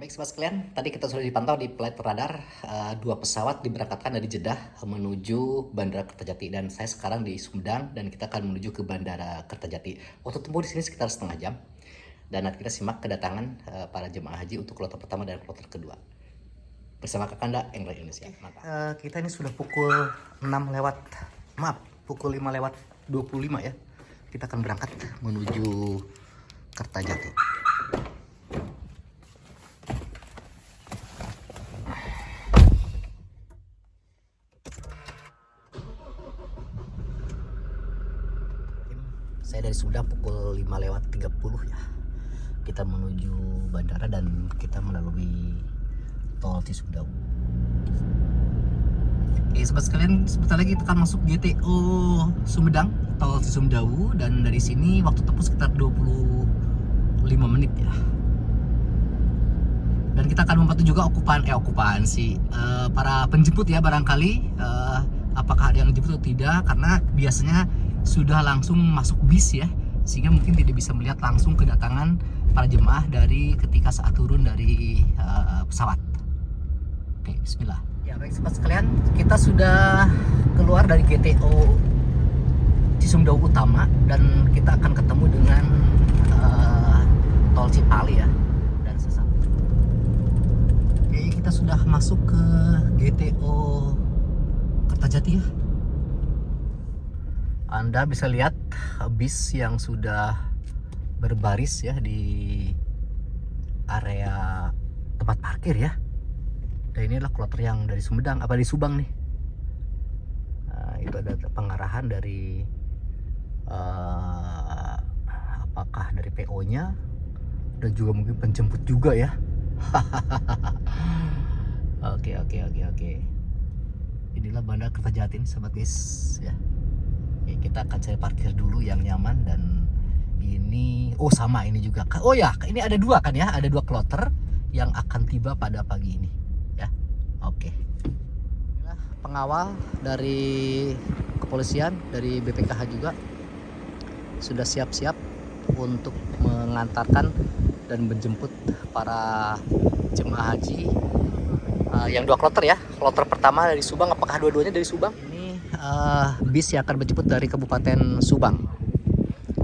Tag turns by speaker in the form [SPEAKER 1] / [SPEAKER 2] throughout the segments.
[SPEAKER 1] Baik sobat sekalian, tadi kita sudah dipantau di flight radar, dua pesawat diberangkatkan dari Jeddah menuju Bandara Kertajati dan saya sekarang di Sumedang dan kita akan menuju ke Bandara Kertajati. Waktu tempuh di sini sekitar setengah jam dan nanti kita simak kedatangan para jemaah haji untuk kloter pertama dan kloter kedua. Bersama Kakanda England Indonesia. Kita ini sudah pukul 5 lewat 25 ya. Kita akan berangkat menuju Kertajati. Saya dari Sumedang pukul 5 lewat 30 ya. Kita menuju bandara dan kita melalui tol Cisumdawu. Oke sobat sekalian, sebentar lagi kita akan masuk GTO Sumedang, tol Cisumdawu, dan dari sini waktu tempuh sekitar 25 menit ya. Dan kita akan membantu juga para penjemput ya barangkali, apakah ada yang dijemput atau tidak, karena biasanya sudah langsung masuk bis ya, sehingga mungkin tidak bisa melihat langsung kedatangan para jemaah dari ketika saat turun dari pesawat. Oke, bismillah. Ya baik sobat sekalian, kita sudah keluar dari GTO Cisumdawu Utama dan kita akan ketemu dengan tol Cipali ya. Dan sesaat. Oke, kita sudah masuk ke GTO Kertajati ya. Anda bisa lihat bis yang sudah berbaris ya di area tempat parkir ya. Dan inilah kloter yang dari Sumedang, apa di Subang nih. Nah, itu ada pengarahan dari apakah dari PO-nya dan juga mungkin penjemput juga ya. Oke. Inilah Bandara Kertajati nih sobat guys ya. Oke, kita akan cari parkir dulu yang nyaman dan ini sama ini juga. Oh ya, ini ada dua kan ya, ada dua kloter yang akan tiba pada pagi ini ya. Oke. Inilah pengawal dari kepolisian, dari BPKH juga sudah siap-siap untuk mengantarkan dan menjemput para jemaah haji yang dua kloter ya. Kloter pertama dari Subang, apakah dua-duanya dari Subang? Bis yang akan menjemput dari Kabupaten Subang.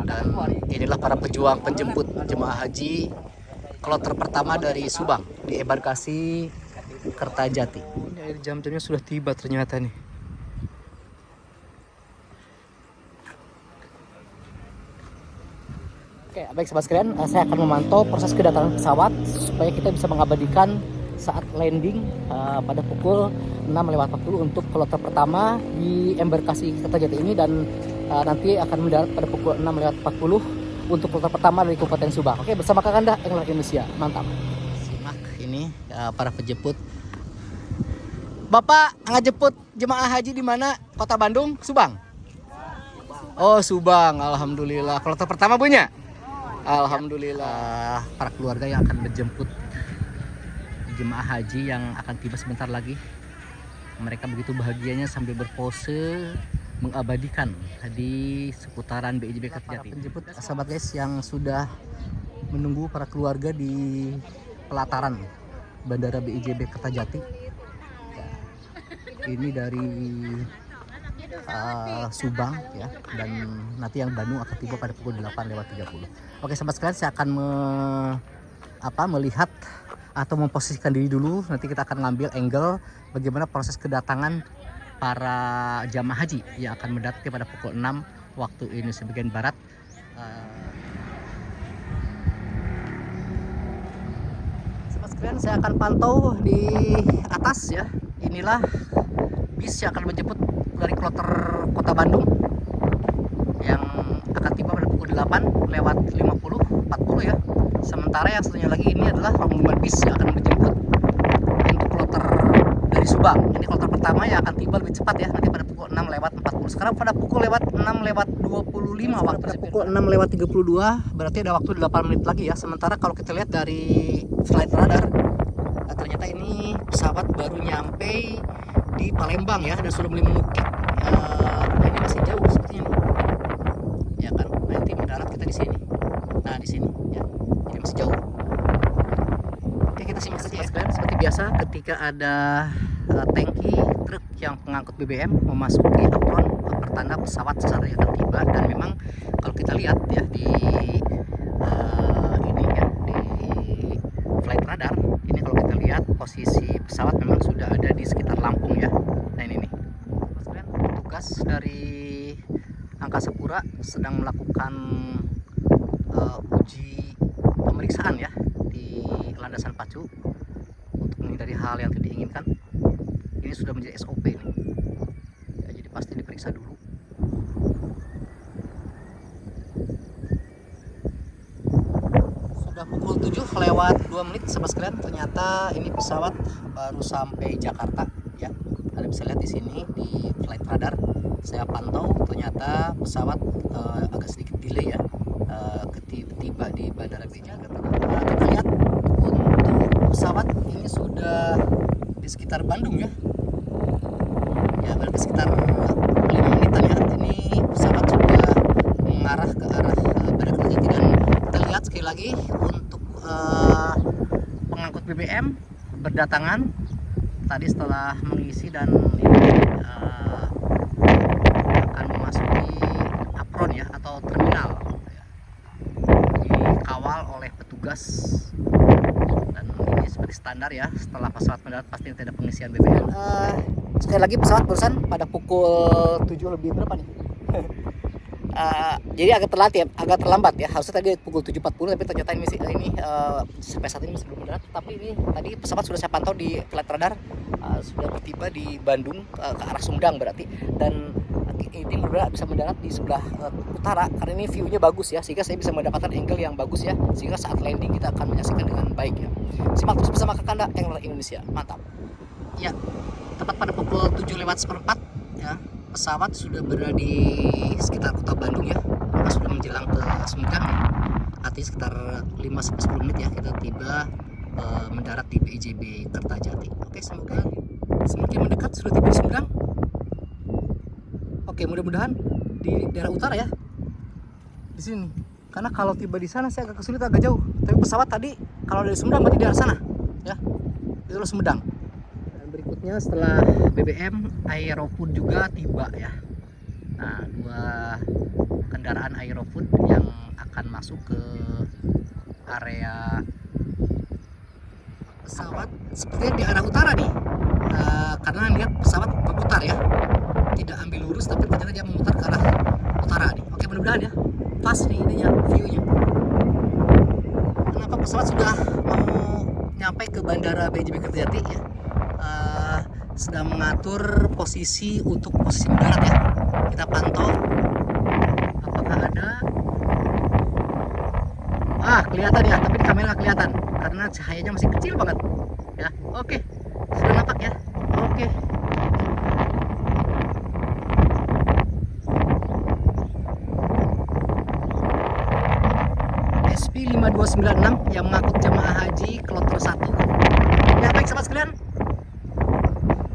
[SPEAKER 1] Dan inilah para pejuang penjemput jemaah haji kloter pertama dari Subang di embarkasi Kertajati. Ini jam-jamnya sudah tiba ternyata nih. Oke, baik sobat sekalian, saya akan memantau proses kedatangan pesawat supaya kita bisa mengabadikan saat landing pada pukul 6:40 untuk kloter pertama di embarkasi Kertajati ini, dan nanti akan mendarat pada pukul 6:40 untuk kloter pertama dari Kabupaten Subang. Oke, bersama Kakanda England Indonesia. Mantap. Simak ini para penjemput. Bapak ngejemput jemaah haji di mana? Kota Bandung, Subang? Oh, Subang. Alhamdulillah. Kloter pertama punya? Alhamdulillah. Para keluarga yang akan menjemput jemaah haji yang akan tiba sebentar lagi. Mereka begitu bahagianya sambil berpose mengabadikan di seputaran BIJB Kertajati. Penjemput sahabat guys yang sudah menunggu para keluarga di pelataran Bandara BIJB Kertajati. Ini dari Subang ya, dan nanti yang Bandung akan tiba pada pukul 8:30. Oke sahabat sekalian, saya akan melihat atau memposisikan diri dulu. Nanti kita akan ngambil angle bagaimana proses kedatangan para jamaah haji yang akan mendarat pada pukul 6 waktu Indonesia bagian barat. Sobat sekalian, saya akan pantau di atas ya. Inilah bis yang akan menjemput dari kloter Kota Bandung yang akan tiba pada pukul 8:40 ya. Sementara yang satunya lagi ini adalah rombongan bis yang akan menjemput untuk kloter dari Subang. Ini kloter pertama yang akan tiba lebih cepat ya, nanti pada pukul 6:40. Sekarang pada pukul 6:25 waktu. Pada pukul 6:32 berarti ada waktu 8 menit lagi ya. Sementara kalau kita lihat dari flight radar, ternyata ini pesawat baru nyampe di Palembang ya, dan sudah mulai mengukir. Ini masih jauh sepertinya nih. Ya kan, nanti mendarat kita di sini. Nah, di sini ya. Ini masih jauh. Oke, kita simak biasa ketika ada tangki truk yang pengangkut BBM memasuki apron, pertanda pesawat sesaat akan tiba. Dan memang kalau kita lihat ya di ini ya di flight radar ini, kalau kita lihat posisi pesawat memang sudah ada di sekitar Lampung ya. Nah ini nih petugas dari Angkasa Pura sedang melakukan uji pemeriksaan ya di landasan pacu untuk menghindari hal yang tidak diinginkan. Ini sudah menjadi SOP nih ya, jadi pasti diperiksa dulu. Sudah pukul 7 lewat 2 menit sahabat sekalian, ternyata ini pesawat baru sampai Jakarta ya. Anda bisa lihat di sini di flight radar saya pantau, ternyata pesawat agak sedikit delay ya, tiba di Bandara BJ. Kita lihat untuk pesawat ini sudah di sekitar Bandung ya, berarti sekitar 5 menitan ya. Ini pesawat sudah mengarah ke arah Bandara Kertajati. Dan kita lihat sekali lagi untuk pengangkut BBM berdatangan tadi setelah mengisi, dan ini akan memasuki apron ya atau terminal ya. Dikawal oleh petugas, dan ini seperti standar ya, setelah pesawat mendarat pasti ada pengisian BBM. Sekali lagi pesawat barusan pada pukul 7 lebih berapa nih? Jadi agak terlambat ya. Harusnya tadi pukul 7.40, tapi ternyata ini sampai saat ini masih belum mendarat. Tapi ini tadi pesawat sudah saya pantau di flight radar, sudah bertiba di Bandung ke arah Sumedang berarti. Dan ini mudah-mudahan bisa mendarat di sebelah utara, karena ini view-nya bagus ya, sehingga saya bisa mendapatkan angle yang bagus ya, sehingga saat landing kita akan menyaksikan dengan baik ya. Simak terus bersama Kakanda Angler Indonesia, mantap ya. Tepat pada pukul 7:04 ya, pesawat sudah berada di sekitar kota Bandung ya, maka sudah menjelang ke Sumedang ya. Artinya sekitar 5-10 menit ya kita tiba mendarat di BIJB Kertajati. Oke, semoga semakin mendekat sudah tiba di Sumedang. Oke, mudah-mudahan di daerah utara ya, di sini. Karena kalau tiba di sana saya agak kesulitan, agak jauh. Tapi pesawat tadi kalau dari Sumedang berarti di daerah sana ya, itulah Sumedang. Dan berikutnya setelah BBM, Aerofood juga tiba ya. Nah, 2 kendaraan Aerofood yang akan masuk ke area pesawat sepertinya di arah utara nih, karena lihat pesawat berputar ya, tidak ambil lurus tapi ternyata dia memutar ke arah utara nih. Oke, mudah-mudahan ya pas nih ininya, view-nya. Kenapa pesawat sudah mau nyampe ke Bandara BIJB Kertajati ya, sedang mengatur posisi untuk posisi mendarat ya. Kita pantau apakah ada, kelihatan ya, tapi di kamera kelihatan karena cahayanya masih kecil banget ya. Oke, sudah nampak ya. Oke, SP5296 yang mengangkut jemaah haji kloter 1 ya. Baik sahabat sekalian,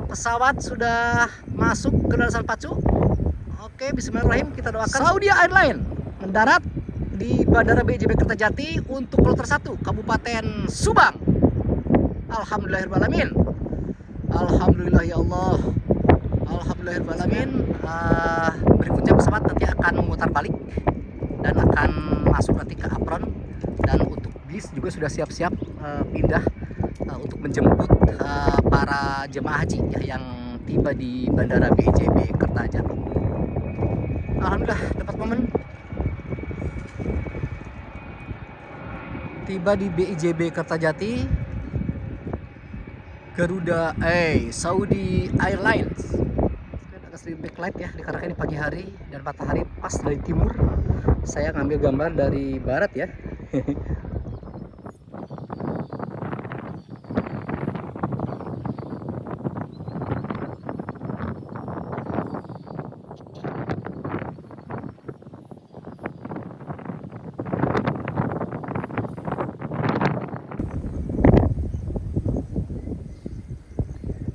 [SPEAKER 1] pesawat sudah masuk ke landasan pacu. Oke, bismillahirrahmanirrahim, kita doakan Saudi Airlines mendarat di Bandara BIJB Kertajati untuk kloter 1 Kabupaten Subang. Alhamdulillahirrahmanirrahim. Alhamdulillah ya Allah. Alhamdulillahirrahmanirrahim. Berikutnya pesawat nanti akan memutar balik dan akan masuk nanti ke apron, dan untuk bis juga sudah siap-siap pindah untuk menjemput para jemaah haji ya, yang tiba di Bandara BIJB Kertajati. Alhamdulillah dapat momen tiba di BIJB Kertajati. Garuda Saudi Airlines. Agak sedikit backlight ya, dikarenakan ini pagi hari dan matahari pas dari timur. Saya ngambil gambar dari barat ya.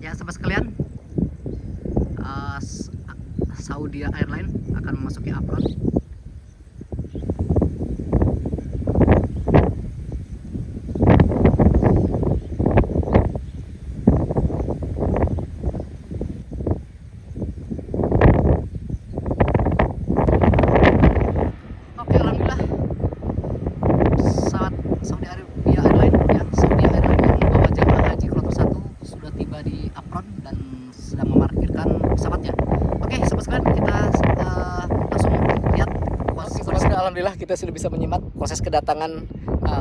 [SPEAKER 1] Ya sahabat sekalian, Saudi Airlines akan memasuki apron. kita sudah bisa menyimak proses kedatangan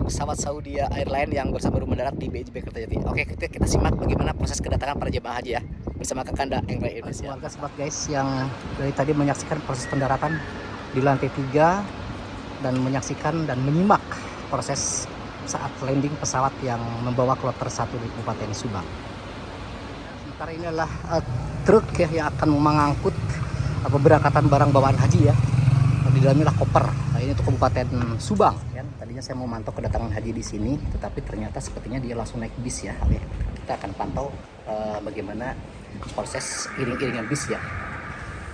[SPEAKER 1] pesawat Saudi Airlines yang baru mendarat di BJB Kertajati. Oke, kita simak bagaimana proses kedatangan para jemaah haji ya bersama Kakanda Engrai Indonesia. Warga sobat guys yang dari tadi menyaksikan proses pendaratan di lantai 3 dan menyaksikan dan menyimak proses saat landing pesawat yang membawa kloter 1 di Kabupaten Subang. Sementara ini adalah truk ya yang akan mengangkut pemberangkatan barang bawaan haji ya. Di dalamnya lah koper. Nah, ini untuk Kabupaten Subang. Ya, tadinya saya mau mantau kedatangan haji di sini, tetapi ternyata sepertinya dia langsung naik bis ya. Oke, kita akan pantau bagaimana proses iring-iringan bis ya.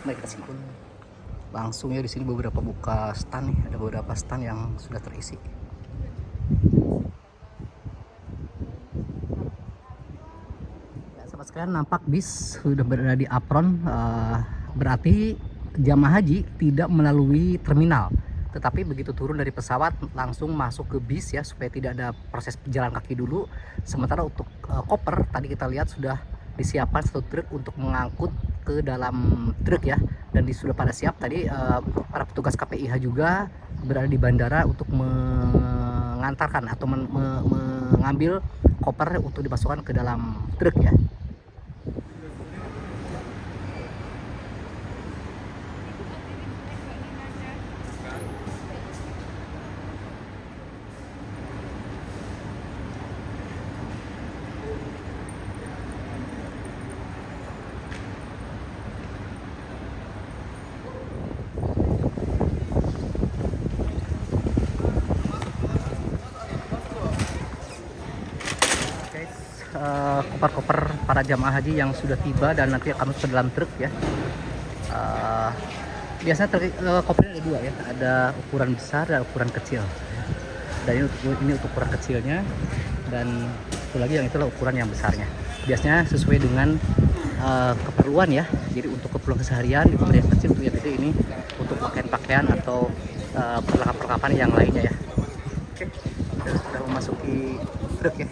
[SPEAKER 1] Mari kita simak. Langsung ya di sini beberapa buka stand nih, ada beberapa stand yang sudah terisi. Ya, sahabat sekalian, nampak bis sudah berada di apron, berarti jamaah haji tidak melalui terminal, tetapi begitu turun dari pesawat langsung masuk ke bis ya, supaya tidak ada proses pejalan kaki dulu. Sementara untuk koper tadi kita lihat sudah disiapkan satu truk untuk mengangkut ke dalam truk ya, dan sudah pada siap tadi. Para petugas KPIH juga berada di bandara untuk mengantarkan atau mengambil koper untuk dimasukkan ke dalam truk ya. Koper-koper para jamaah haji yang sudah tiba dan nanti akan masuk ke dalam truk ya. Biasanya kopernya ada dua ya, ada ukuran besar dan ukuran kecil. Dan ini untuk ukuran kecilnya, dan satu lagi yang itulah ukuran yang besarnya. Biasanya sesuai dengan keperluan ya. Jadi untuk keperluan keseharian di koper yang kecil, untuk yang gede ini untuk pakaian-pakaian atau perlengkapan-perlengkapan yang lainnya ya. Oke, sudah memasuki truk ya.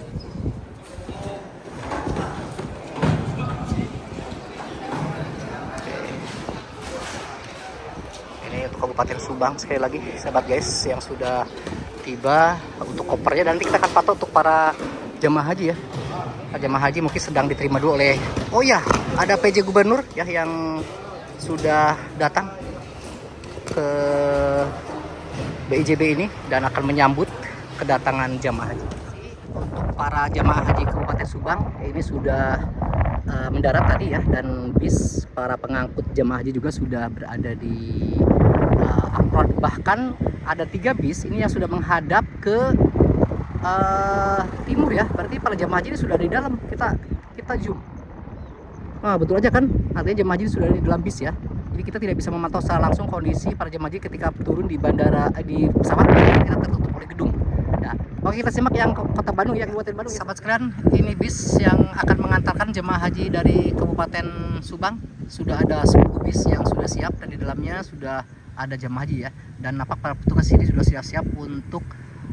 [SPEAKER 1] Kabupaten Subang sekali lagi sahabat guys yang sudah tiba untuk kopernya, dan nanti kita akan pantau untuk para jemaah haji ya. Jemaah haji mungkin sedang diterima dulu oleh, oh ya, ada PJ Gubernur ya yang sudah datang ke BIJB ini dan akan menyambut kedatangan jemaah haji. Untuk para jemaah haji Kabupaten Subang ini sudah mendarat tadi ya, dan bis para pengangkut jemaah haji juga sudah berada di apron. Bahkan ada 3 bis ini yang sudah menghadap ke timur ya, berarti para jemaah haji ini sudah di dalam. Kita zoom. Nah, betul aja kan, artinya jemaah haji sudah di dalam bis ya. Jadi kita tidak bisa memantau secara langsung kondisi para jemaah haji ketika turun di bandara, di pesawat, kita tertutup oleh gedung. Nah, oke, kita simak yang Kota Bandung ya, Kabupaten Bandung. Sahabat sekalian, ini bis yang akan mengantarkan jemaah haji dari Kabupaten Subang. Sudah ada 10 bis yang sudah siap dan di dalamnya sudah ada jemaah haji ya. Dan nampak para petugas ini sudah siap-siap untuk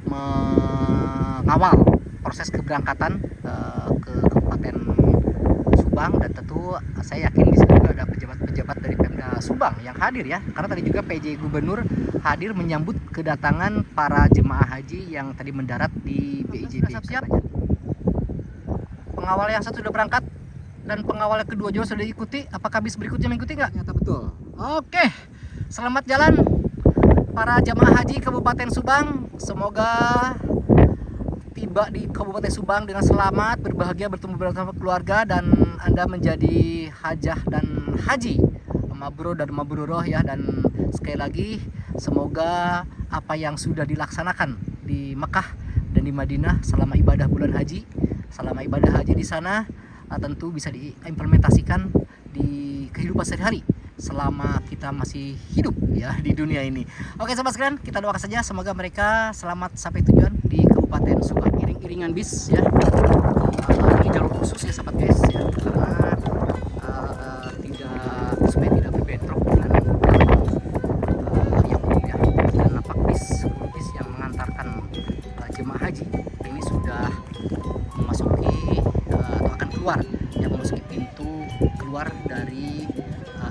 [SPEAKER 1] mengawal proses keberangkatan ke Kabupaten Subang, dan tentu saya yakin di sini juga ada pejabat-pejabat dari Pemda Subang yang hadir ya, karena tadi juga PJ Gubernur hadir menyambut kedatangan para jemaah haji yang tadi mendarat di BIJB. Siap. Pengawal yang satu sudah berangkat dan pengawal yang kedua juga sudah diikuti. Apakah bis berikutnya mengikuti nggak? Ternyata betul. Oke, selamat jalan para jemaah haji Kabupaten Subang. Semoga tiba di Kabupaten Subang dengan selamat, berbahagia, bertemu bersama keluarga, dan Anda menjadi hajah dan haji mabrur dan mabrurah ya. Dan sekali lagi semoga apa yang sudah dilaksanakan di Mekah dan di Madinah selama ibadah bulan haji, selama ibadah haji di sana tentu bisa diimplementasikan di kehidupan sehari-hari selama kita masih hidup ya di dunia ini. Oke sahabat sekalian, kita doakan saja semoga mereka selamat sampai tujuan di Kabupaten Subang. Iring-iringan bis ya, ini jalur khusus ya sahabat guys ya, karena supaya tidak berbentrok dengan yang umum ya. Dan nampak bis yang mengantarkan jemaah haji ini sudah memasuki atau akan keluar yang memasuki pintu keluar dari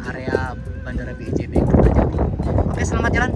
[SPEAKER 1] area Bandara BIJB Kertajati. Oke, selamat jalan.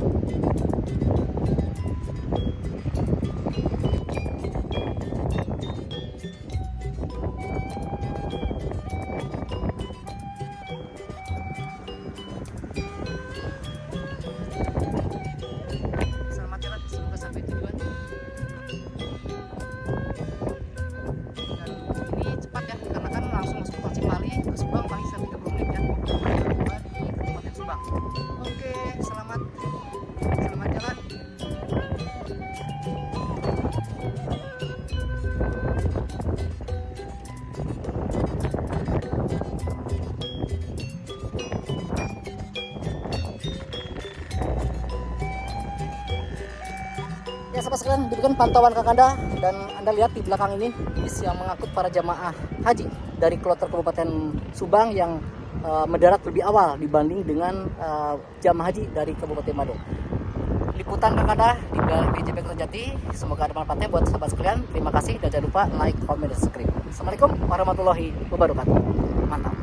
[SPEAKER 1] sahabat sekalian, demikian pantauan Kakanda, dan Anda lihat di belakang ini bis yang mengangkut para jamaah haji dari kloter Kabupaten Subang yang mendarat lebih awal dibanding dengan jamaah haji dari Kabupaten Badung. Liputan Kakanda di BJP Kertajati, semoga ada manfaatnya buat sahabat sekalian. Terima kasih dan jangan lupa like, comment, dan subscribe. Assalamualaikum warahmatullahi wabarakatuh. Mantap.